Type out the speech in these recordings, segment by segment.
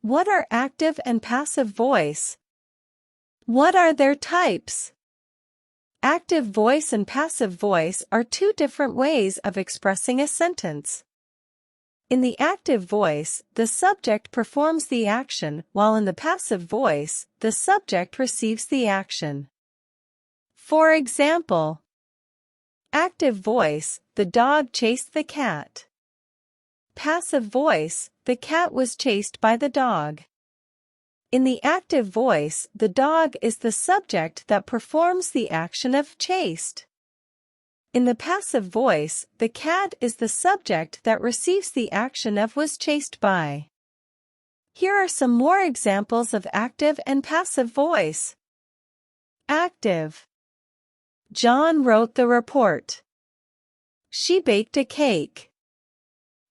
What are active and passive voice? What are their types? Active voice and passive voice are two different ways of expressing a sentence. In the active voice, the subject performs the action, while in the passive voice, the subject receives the action. For example, active voice, the dog chased the cat. Passive voice, the cat was chased by the dog. In the active voice, the dog is the subject that performs the action of chased. In the passive voice, the cat is the subject that receives the action of was chased by. Here are some more examples of active and passive voice. Active. John wrote the report. She baked a cake.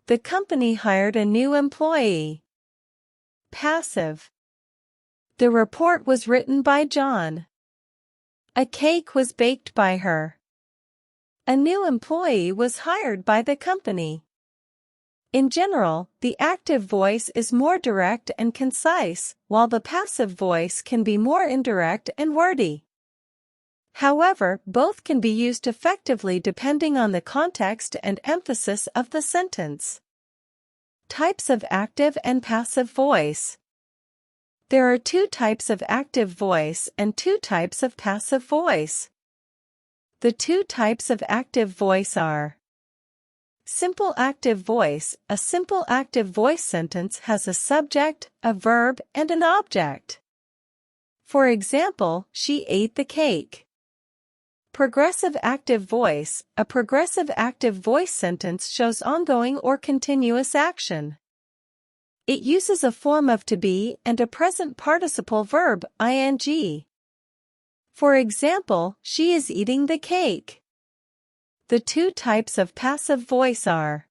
The company hired a new employee. Passive. The report was written by John. A cake was baked by her. A new employee was hired by the company. In general, the active voice is more direct and concise, while the passive voice can be more indirect and wordy. However, both can be used effectively depending on the context and emphasis of the sentence. Types of active and passive voice. There are two types of active voice and two types of passive voice. The two types of active voice are: simple active voice. A simple active voice sentence has a subject, a verb, and an object. For example, she ate the cake. Progressive active voice. A progressive active voice sentence shows ongoing or continuous action. It uses a form of to be and a present participle verb, ing. For example, she is eating the cake. The two types of passive voice are: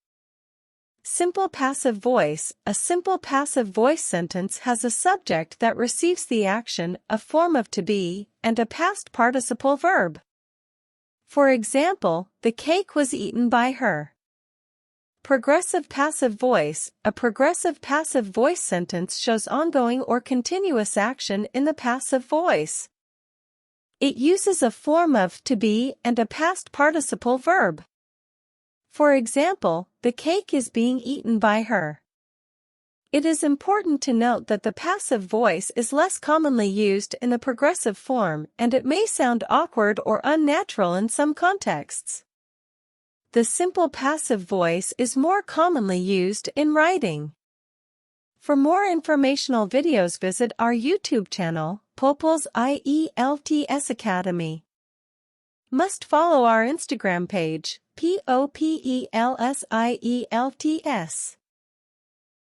simple passive voice. A simple passive voice sentence has a subject that receives the action, a form of to be, and a past participle verb. For example, the cake was eaten by her. Progressive passive voice. A progressive passive voice sentence shows ongoing or continuous action in the passive voice. It uses a form of to be and a past participle verb. For example, the cake is being eaten by her. It is important to note that the passive voice is less commonly used in the progressive form, and it may sound awkward or unnatural in some contexts. The simple passive voice is more commonly used in writing. For more informational videos, visit our YouTube channel, Poples IELTS Academy. Must follow our Instagram page, POPELSIELTS.